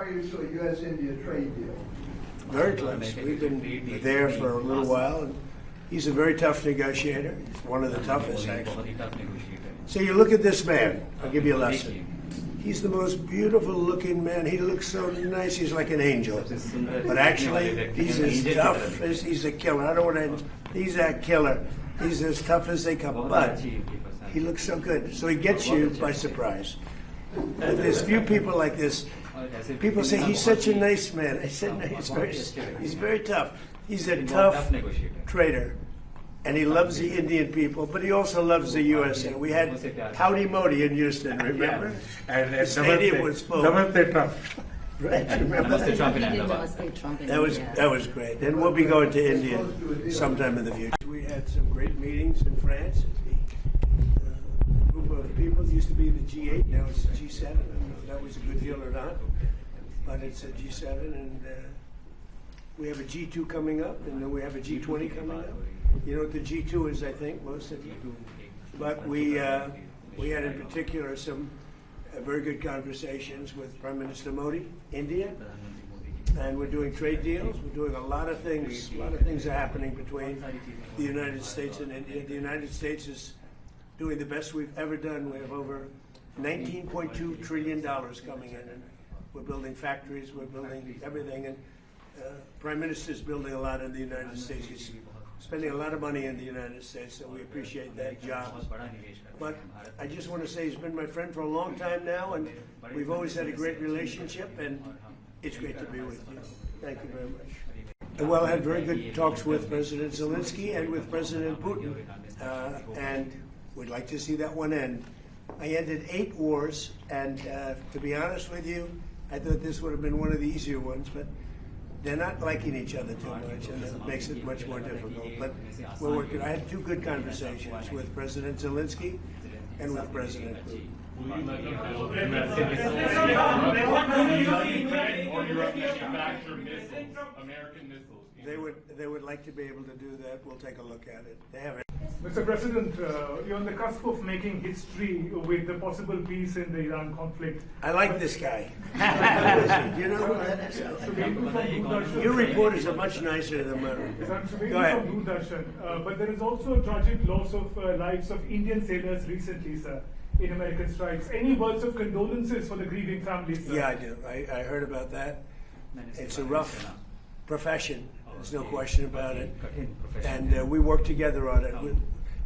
are you to a U.S.-India trade deal? Very close. We've been there for a little while. And he's a very tough negotiator. He's one of the toughest, actually. So you look at this man. I'll give you a lesson. He's the most beautiful-looking man. He looks so nice. He's like an angel. But actually, he's as tough as he's a killer. I don't want to. He's a killer. He's as tough as they come. But he looks so good. So he gets you by surprise. But there's few people like this. People say he's such a nice man. I said no, he's very tough. He's a tough trader. And he loves the Indian people, but he also loves the USA. We had Howdy Modi in Houston, remember? And the stadium was full. Namaste Trump. Right, remember that? That was great. And we'll be going to India sometime in the future. We had some great meetings in France. The group of people used to be the G8, now it's the G7. I don't know if that was a good deal or not, but it's a G7, and we have a G2 coming up, and then we have a G20 coming up. You know what the G2 is, I think, most of you. But we had in particular some very good conversations with Prime Minister Modi, India, and we're doing trade deals. We're doing a lot of things. A lot of things are happening between the United States and India. The United States is doing the best we've ever done. We have over $19.2 trillion coming in, and we're building factories. We're building everything, and Prime Minister is building a lot in the United States. He's spending a lot of money in the United States, so we appreciate that job. But I just want to say he's been my friend for a long time now, and we've always had a great relationship, and it's great to be with you. Thank you very much. Well, I had very good talks with President Zelensky and with President Putin, and we'd like to see that one end. I ended 8 wars, and to be honest with you, I thought this would have been one of the easier ones, but they're not liking each other too much, and that makes it much more difficult. But we're working. I had 2 good conversations with President Zelensky and with President Putin. They would like to be able to do that. We'll take a look at it. They have it. Mr. President, you're on the cusp of making history with the possible peace in the Iran conflict. I like this guy. You know who that is? Your reporters are much nicer than mine. Go ahead. But there is also tragic loss of lives of Indian sailors recently, sir, in American strikes. Any words of condolences for the grieving families, sir? Yeah, I do. I heard about that. It's a rough profession. There's no question about it. And we work together on it.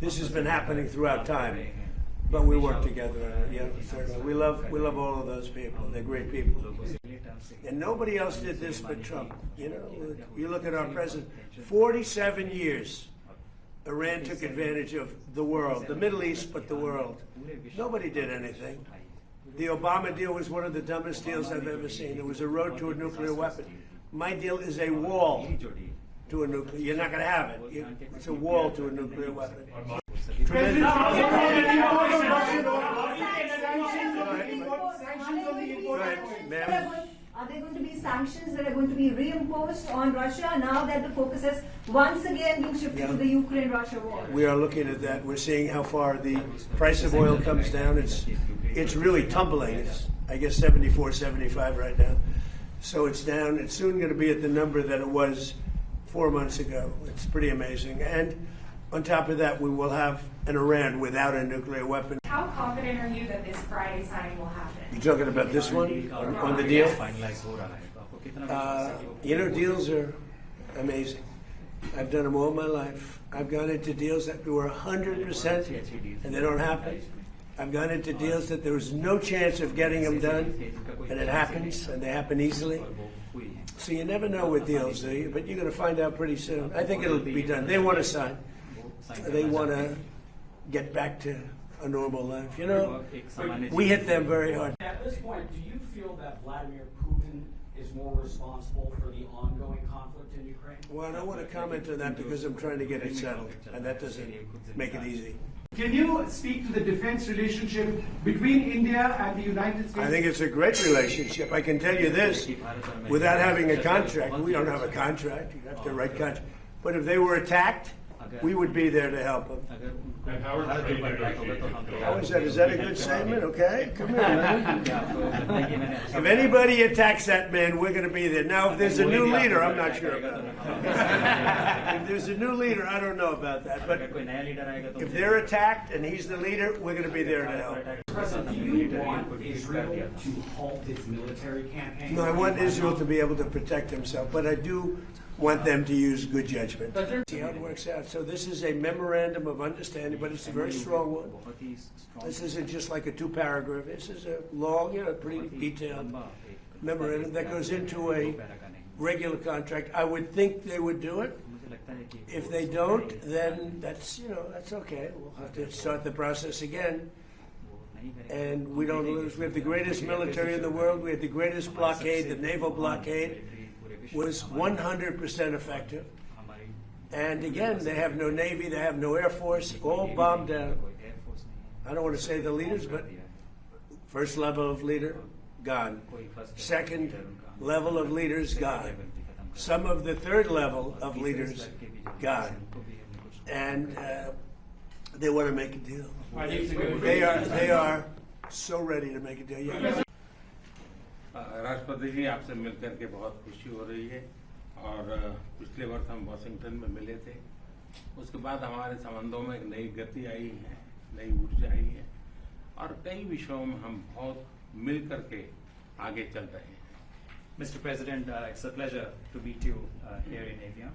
This has been happening throughout time, but we work together on it. Yeah, certainly. We love all of those people. They're great people. And nobody else did this but Trump. You know, you look at our president. 47 years, Iran took advantage of the world, the Middle East, but the world. Nobody did anything. The Obama deal was one of the dumbest deals I've ever seen. It was a road to a nuclear weapon. My deal is a wall to a nuclear. You're not going to have it. It's a wall to a nuclear weapon. Are there going to be sanctions that are going to be reimposed on Russia now that the focus has once again been shifted to the Ukraine-Russia war? We are looking at that. We're seeing how far the price of oil comes down. It's really tumbling. It's, I guess, 74, 75 right now. So it's down. It's soon going to be at the number that it was 4 months ago. It's pretty amazing. And on top of that, we will have an Iran without a nuclear weapon. How confident are you that this Friday signing will happen? You're talking about this one on the deal? You know, deals are amazing. I've done them all my life. I've gone into deals that were 100% and they don't happen. I've gone into deals that there was no chance of getting them done, and it happens, and they happen easily. So you never know with deals, do you? But you're going to find out pretty soon. I think it'll be done. They want to sign. They want to get back to a normal life. You know, we hit them very hard. At this point, do you feel that Vladimir Putin is more responsible for the ongoing conflict in Ukraine? Well, I don't want to comment on that because I'm trying to get it settled, and that doesn't make it easy. Can you speak to the defense relationship between India and the United States? I think it's a great relationship. I can tell you this, without having a contract, we don't have a contract, you have to write contract. But if they were attacked, we would be there to help them. How is that? Is that a good statement? Okay, come here, man. If anybody attacks that man, we're going to be there. Now, if there's a new leader, I'm not sure about it. If there's a new leader, I don't know about that. But if they're attacked and he's the leader, we're going to be there to help. President, do you want Israel to halt its military campaign? No, I want Israel to be able to protect himself, but I do want them to use good judgment. See how it works out. So this is a memorandum of understanding, but it's a very strong one. This isn't just like a two-paragraph. This is a long, pretty detailed memorandum that goes into a regular contract. I would think they would do it. If they don't, then that's okay. We'll have to start the process again. And we don't lose. We have the greatest military in the world. We have the greatest blockade. The naval blockade was 100% effective. And again, they have no Navy, they have no Air Force, all bombed down. I don't want to say the leaders, but first level of leader, gone. Second level of leaders, gone. Some of the third level of leaders, gone. And they want to make a deal. They are so ready to make a deal. Yeah. राष्ट्रपति जी आपसे मिलकर के बहुत खुशी हो रही है और पिछले वर्ष हम वाशिंगटन में मिले थे। उसके बाद हमारे संबंधों में एक नई गति आई है, नई ऊर्जा आई है और कई विषयों में हम बहुत मिल करके आगे चल रहे हैं। Mr. President, it's a pleasure to meet you here in Avia.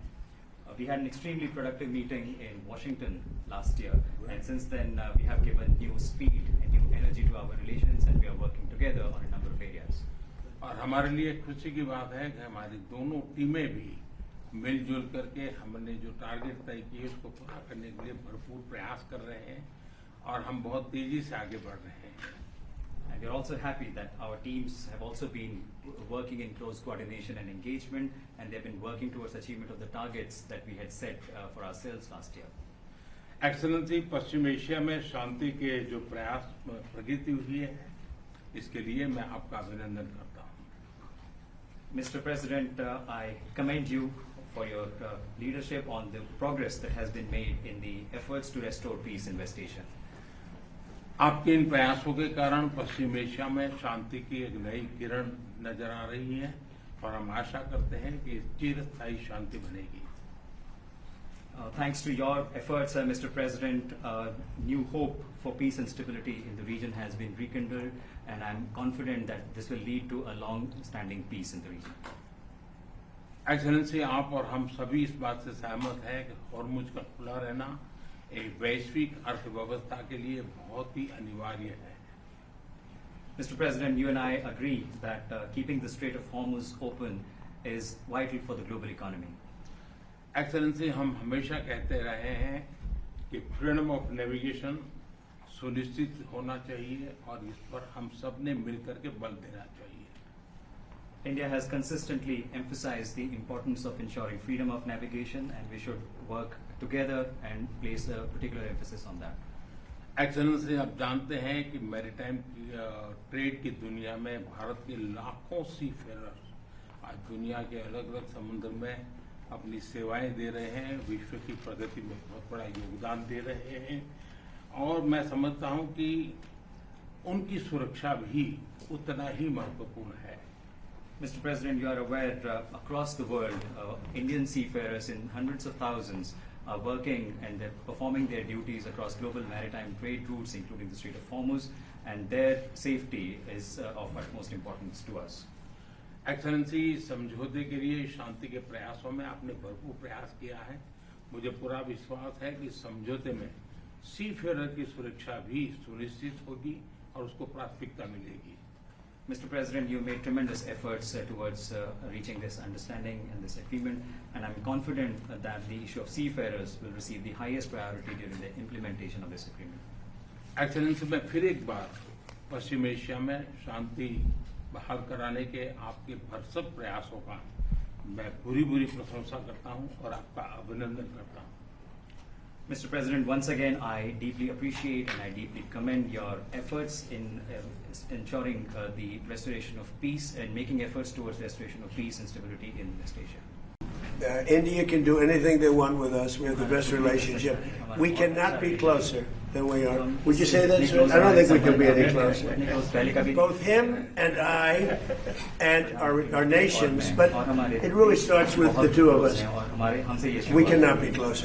We had an extremely productive meeting in Washington last year, and since then we have given new speed and new energy to our relations, and we are working together on a number of areas. और हमारे लिए खुशी की बात है कि हमारी दोनों टीमें भी मिलजुल करके हमने जो टारगेट तय किए उसको पूरा करने के लिए भरपूर प्रयास कर रहे हैं और हम बहुत तेजी से आगे बढ़ रहे हैं। And we are also happy that our teams have also been working in close coordination and engagement, and they have been working towards achievement of the targets that we had set for ourselves last year. Excellency, Paschim Asia में शांति के जो प्रयास प्रगति हुई है, इसके लिए मैं आपका अभिनंदन करता हूं। Mr. President, I commend you for your leadership on the progress that has been made in the efforts to restore peace in West Asia. आपके इन प्रयासों के कारण पश्चिम एशिया में शांति की एक नई किरण नजर आ रही है और हम आशा करते हैं कि चिरस्थायी शांति बनेगी। Thanks to your efforts, Mr. President, new hope for peace and stability in the region has been rekindled, and I'm confident that this will lead to a long-standing peace in the region. Excellency, आप और हम सभी इस बात से सहमत हैं कि हॉर्मुज का खुला रहना एक वैश्विक अर्थव्यवस्था के लिए बहुत ही अनिवार्य है। Mr. President, you and I agree that keeping the Strait of Hormuz open is vital for the global economy. Excellency, हम हमेशा कहते रहे हैं कि फ्रीडम ऑफ नेविगेशन सुनिश्चित होना चाहिए और इस पर हम सब ने मिलकर के बल देना चाहिए। India has consistently emphasized the importance of ensuring freedom of navigation, and we should work together and place a particular emphasis on that. Excellency, आप जानते हैं कि मैरीटाइम ट्रेड की दुनिया में भारत के लाखों सी फेरर्स आज दुनिया के अलग अलग समुद्र में अपनी सेवाएं दे रहे हैं, विश्व की प्रगति में बहुत बड़ा योगदान दे रहे हैं और मैं समझता हूं कि उनकी सुरक्षा भी उतना ही महत्वपूर्ण है। Mr. President, you are aware across the world, Indian seafarers in hundreds of thousands are working and they're performing their duties across global maritime trade routes, including the Strait of Hormuz, and their safety is of utmost importance to us. Excellency, समझौते के लिए शांति के प्रयासों में आपने भरपूर प्रयास किया है। मुझे पूरा विश्वास है कि समझौते में सीफेरर की सुरक्षा भी सुनिश्चित होगी और उसको प्राथमिकता मिलेगी। Mr. President, you made tremendous efforts towards reaching this understanding and this agreement, and I'm confident that the issue of seafarers will receive the highest priority during the implementation of this agreement. Excellency, मैं फिर एक बार पश्चिम Asia में शांति बहाल कराने के आपके भरसक प्रयासों का मैं पूरी प्रशंसा करता हूं और आपका अभिनंदन करता हूं। Mr. President, once again, I deeply appreciate and I deeply commend your efforts in ensuring the restoration of peace and making efforts towards restoration of peace and stability in West Asia. India can do anything they want with us. We have the best relationship. We cannot be closer than we are. Would you say that, sir? I don't think we can be any closer. Both him and I and our nations, but it really starts with the two of us. We cannot be closer.